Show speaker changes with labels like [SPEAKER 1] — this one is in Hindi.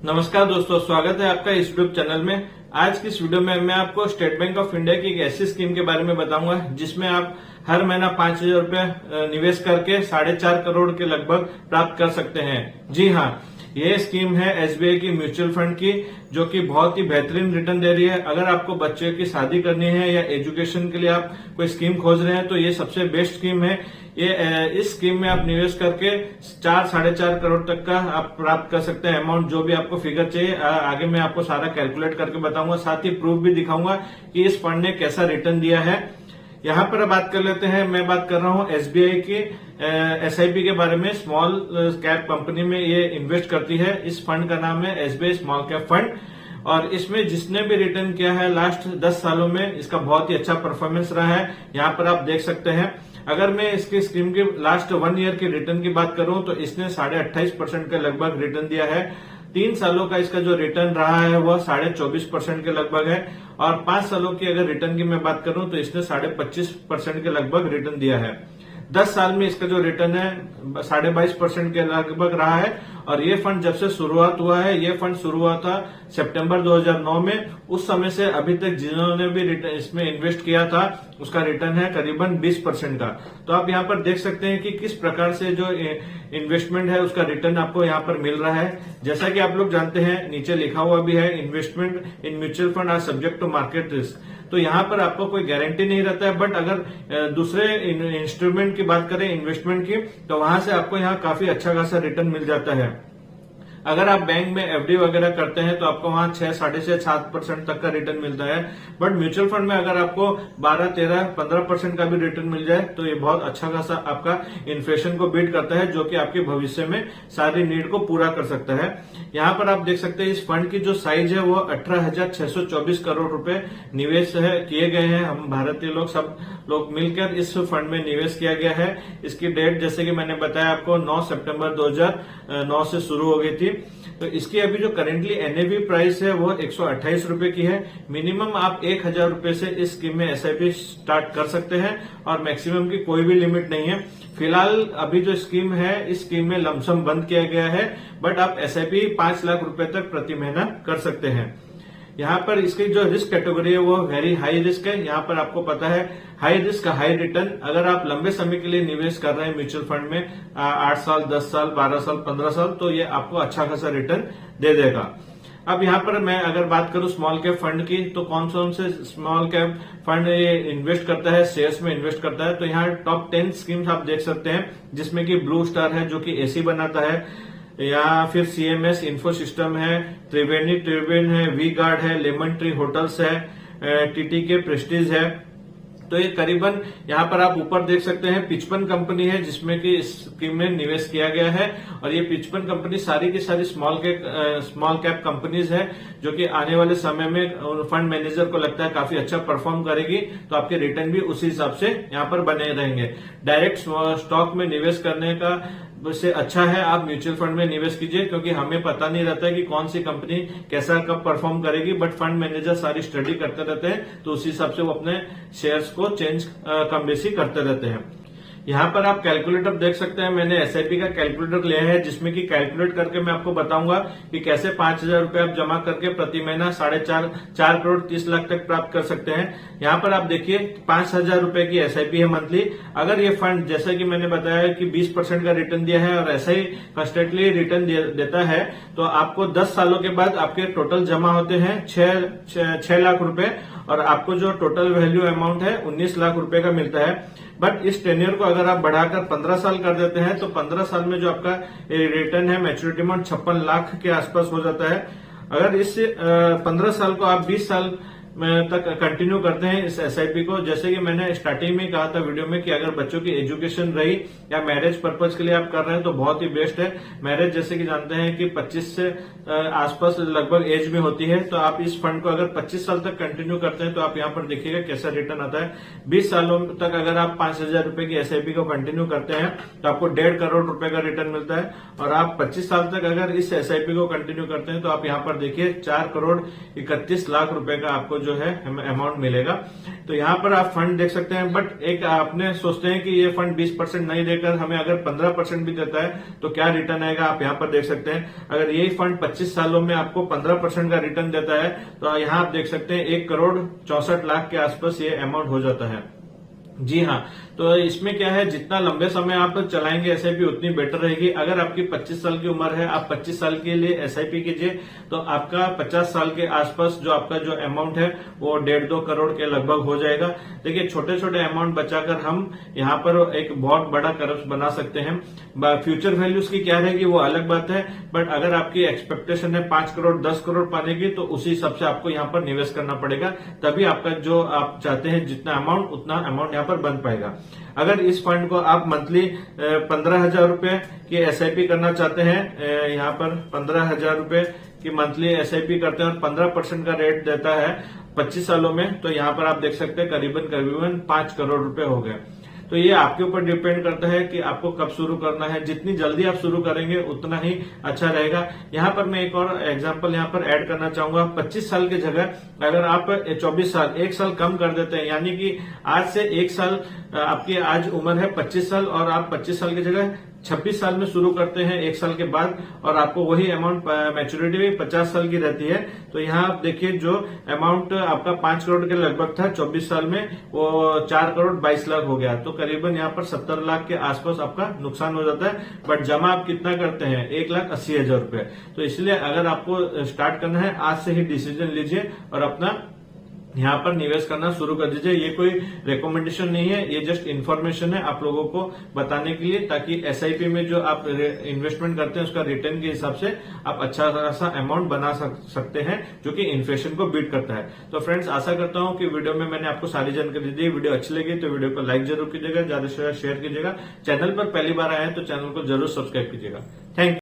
[SPEAKER 1] नमस्कार दोस्तों, स्वागत है आपका इस यूट्यूब चैनल में। आज की इस वीडियो में मैं आपको स्टेट बैंक ऑफ इंडिया की एक ऐसी स्कीम के बारे में बताऊंगा जिसमें आप हर महीना 5,000 रुपये निवेश करके 4.5 करोड़ के लगभग प्राप्त कर सकते हैं। जी हाँ, ये स्कीम है एसबीआई की म्यूचुअल फंड की, जो कि बहुत ही बेहतरीन रिटर्न दे रही है। अगर आपको बच्चे की शादी करनी है या एजुकेशन के लिए आप कोई स्कीम खोज रहे हैं तो ये सबसे बेस्ट स्कीम है। इस स्कीम में आप निवेश करके 4-4.5 करोड़ तक का आप प्राप्त कर सकते हैं अमाउंट, जो भी आपको फिगर चाहिए। आगे मैं आपको सारा कैलकुलेट करके बताऊंगा, साथ ही प्रूफ भी दिखाऊंगा कि इस फंड ने कैसा रिटर्न दिया है। यहाँ पर बात कर लेते हैं। मैं बात कर रहा हूँ एसबीआई की एसआईपी के बारे में। स्मॉल कैप कंपनी में ये इन्वेस्ट करती है। इस फंड का नाम है एसबीआई स्मॉल कैप फंड, और इसमें जिसने भी रिटर्न किया है लास्ट 10 सालों में, इसका बहुत ही अच्छा परफॉर्मेंस रहा है। यहाँ पर आप देख सकते हैं। अगर मैं इसकी स्कीम की लास्ट 1 ईयर की रिटर्न की बात करूं तो इसने 28.5% के लगभग रिटर्न दिया है। 3 सालों का इसका जो रिटर्न रहा है वह 24.5% के लगभग है, और 5 सालों की अगर रिटर्न की मैं बात करूं तो इसने 25.5% के लगभग रिटर्न दिया है। 10 साल में इसका जो रिटर्न है 22.5% के लगभग रहा है। और ये फंड जब से शुरुआत हुआ है, ये फंड शुरू हुआ था सितंबर 2009 में। उस समय से अभी तक जिन्होंने भी इसमें इन्वेस्ट किया था उसका रिटर्न है करीबन 20% का। तो आप यहाँ पर देख सकते हैं कि किस प्रकार से जो इन्वेस्टमेंट है उसका रिटर्न आपको यहाँ पर मिल रहा है। जैसा कि आप लोग जानते हैं, नीचे लिखा हुआ भी है, investment in mutual fund are subject to market risk. तो यहाँ पर आपको कोई गारंटी नहीं रहता है, बट अगर दूसरे इंस्ट्रूमेंट की बात करें इन्वेस्टमेंट की, तो वहां से आपको यहाँ काफी अच्छा खासा रिटर्न मिल जाता है। अगर आप बैंक में एफडी वगैरह करते हैं तो आपको वहां 6-7% तक का रिटर्न मिलता है। बट म्यूचुअल फंड में अगर आपको 12, 13, 15% का भी रिटर्न मिल जाए तो ये बहुत अच्छा खासा आपका इन्फ्लेशन को बीट करता है, जो कि आपके भविष्य में सारी नीड को पूरा कर सकता है। यहाँ पर आप देख सकते हैं इस फंड की जो साइज है वो 18,624 करोड़ रुपए निवेश है किए गए हैं। हम भारतीय लोग सब लोग मिलकर इस फंड में निवेश किया गया है। इसकी डेट जैसे कि मैंने बताया आपको 9 सितंबर 2009 से शुरू हो गई थी। तो इसकी अभी जो करेंटली एनएवी प्राइस है वो 128 रुपए की है। मिनिमम आप 1,000 रुपए से इस स्कीम में एसआईपी स्टार्ट कर सकते हैं, और मैक्सिमम की कोई भी लिमिट नहीं है। फिलहाल अभी जो स्कीम है, इस स्कीम में लमसम बंद किया गया है, बट आप एसआईपी 5 लाख रुपए तक प्रति महीना कर सकते हैं। यहाँ पर इसकी जो रिस्क कैटेगरी है वो वेरी हाई रिस्क है। यहाँ पर आपको पता है हाई रिस्क हाई रिटर्न। अगर आप लंबे समय के लिए निवेश कर रहे हैं म्यूचुअल फंड में 8 साल, 10 साल, 12 साल, 15 साल, तो ये आपको अच्छा खासा रिटर्न दे देगा। अब यहाँ पर मैं अगर बात करूं स्मॉल कैप फंड की, तो कौन से स्मॉल कैप फंड ये इन्वेस्ट करता है, शेयर्स में इन्वेस्ट करता है। तो यहाँ टॉप 10 स्कीम्स आप देख सकते हैं, जिसमें कि ब्लू स्टार है जो कि एसी बनाता है, या फिर सीएमएस इन्फो सिस्टम है, त्रिवेणी ट्रिवेन है, वी गार्ड है, लेमन ट्री होटल्स है, टीटीके प्रेस्टीज है। तो ये करीबन यहाँ पर आप ऊपर देख सकते हैं 55 कंपनी है जिसमें कि इस स्कीम में निवेश किया गया है। और ये 55 कंपनी सारी की सारी स्मॉल कैप कंपनीज है, जो कि आने वाले समय में फंड मैनेजर को लगता है काफी अच्छा परफॉर्म करेगी, तो आपके रिटर्न भी उसी हिसाब से यहाँ पर बने रहेंगे। डायरेक्ट स्टॉक में निवेश करने का से अच्छा है आप म्यूचुअल फंड में निवेश कीजिए, क्योंकि हमें पता नहीं रहता है कि कौन सी कंपनी कैसा कब परफॉर्म करेगी, बट फंड मैनेजर सारी स्टडी करते रहते हैं, तो उसी हिसाब से वो अपने शेयर्स को चेंज कम बेसी करते रहते हैं। यहाँ पर आप कैलकुलेटर देख सकते हैं। मैंने एसआईपी का कैलकुलेटर लिया है, जिसमें कि कैलकुलेट करके मैं आपको बताऊंगा कि कैसे 5,000 रुपए आप जमा करके प्रति महीना 4 करोड़ 30 लाख तक प्राप्त कर सकते हैं। यहाँ पर आप देखिए 5,000 रुपए की एसआईपी है मंथली। अगर ये फंड जैसे कि मैंने बताया कि 20% का रिटर्न दिया है और ऐसा ही कंस्टेंटली रिटर्न देता है, तो आपको 10 सालों के बाद आपके टोटल जमा होते हैं 6 लाख रुपए, और आपको जो टोटल वैल्यू अमाउंट है 19 लाख रुपए का मिलता है। बट इस टेन्योर को अगर आप बढ़ाकर 15 साल कर देते हैं तो 15 साल में जो आपका रिटर्न है मैच्योरिटी अमाउंट 56 लाख के आसपास हो जाता है। अगर इस 15 साल को आप 20 साल तक कंटिन्यू करते हैं इस एसआईपी को, जैसे कि मैंने स्टार्टिंग में कहा था वीडियो में कि अगर बच्चों की एजुकेशन रही या मैरिज पर्पज के लिए आप कर रहे हैं तो बहुत ही बेस्ट है। मैरिज जैसे कि जानते हैं कि 25 से आसपास लगभग एज में होती है, तो आप इस फंड को अगर 25 साल तक कंटिन्यू करते हैं तो आप यहाँ पर देखिएगा कैसा रिटर्न आता है। 20 सालों तक अगर आप 5,000 रुपए की एसआईपी को कंटिन्यू करते हैं तो आपको 1.5 करोड़ रुपए का रिटर्न मिलता है, और आप 25 साल तक अगर इस एसआईपी को कंटिन्यू करते हैं तो आप यहाँ पर देखिए 4 करोड़ 31 लाख रुपए का आपको जो है अमाउंट मिलेगा। तो यहाँ पर आप फंड देख सकते हैं, बट एक आपने सोचते हैं कि ये फंड 20% नहीं देकर हमें अगर 15% भी देता है तो क्या रिटर्न आएगा, आप यहाँ पर देख सकते हैं। अगर यही फंड 25 सालों में आपको 15% का रिटर्न देता है तो यहाँ आप देख सकते हैं 1,64,00,000 के आसपास ये अमाउंट हो जाता है। जी हाँ, तो इसमें क्या है, जितना लंबे समय आप चलाएंगे एसआईपी उतनी बेटर रहेगी। अगर आपकी 25 साल की उम्र है, आप 25 साल के लिए एसआईपी कीजिए तो आपका 50 साल के आसपास जो आपका जो अमाउंट है वो 1.5-2 करोड़ के लगभग हो जाएगा। देखिए छोटे छोटे अमाउंट बचाकर हम यहाँ पर एक बहुत बड़ा कर्ज बना सकते हैं। फ्यूचर वैल्यूज की क्या रहेगी वो अलग बात है, बट अगर आपकी एक्सपेक्टेशन है 5 करोड़ 10 करोड़ पाने की तो उसी हिसाब से आपको यहाँ पर निवेश करना पड़ेगा, तभी आपका जो आप चाहते हैं जितना अमाउंट उतना अमाउंट यहाँ पर बन पाएगा। अगर इस फंड को आप मंथली 15,000 रुपए की एसआईपी करना चाहते हैं, यहाँ पर 15,000 रुपए की मंथली एसआईपी करते हैं और 15% का रेट देता है 25 सालों में, तो यहाँ पर आप देख सकते हैं करीबन 5 करोड़ रुपए हो गए। तो ये आपके ऊपर डिपेंड करता है कि आपको कब शुरू करना है। जितनी जल्दी आप शुरू करेंगे उतना ही अच्छा रहेगा। यहाँ पर मैं एक और एग्जांपल यहाँ पर ऐड करना चाहूंगा। 25 साल की जगह अगर आप 24 साल 1 साल कम कर देते हैं, यानी कि आज से 1 साल आपकी आज उम्र है 25 साल और आप 25 साल की जगह 26 साल में शुरू करते हैं 1 साल के बाद, और आपको वही अमाउंट मैच्योरिटी भी 50 साल की रहती है, तो यहाँ आप देखिए जो अमाउंट आपका 5 करोड़ के लगभग था 24 साल में वो 4 करोड़ 22 लाख हो गया। तो करीबन यहाँ पर 70 लाख के आसपास आपका नुकसान हो जाता है। बट जमा आप कितना करते हैं, 1,80,000 रुपए। तो इसलिए अगर आपको स्टार्ट करना है आज से ही डिसीजन लीजिए और अपना यहाँ पर निवेश करना शुरू कर दीजिए। ये कोई रिकमेंडेशन नहीं है, ये जस्ट इन्फॉर्मेशन है आप लोगों को बताने के लिए, ताकि एसआईपी में जो आप इन्वेस्टमेंट करते हैं उसका रिटर्न के हिसाब से आप अच्छा खासा अमाउंट बना सकते हैं जो कि इन्फ्लेशन को बीट करता है। तो फ्रेंड्स, आशा करता हूं कि वीडियो में मैंने आपको सारी जानकारी दी। वीडियो अच्छी लगी तो वीडियो को लाइक जरूर कीजिएगा, ज्यादा से ज्यादा शेयर कीजिएगा। चैनल पर पहली बार आए हैं तो चैनल को जरूर सब्सक्राइब कीजिएगा। Thank you.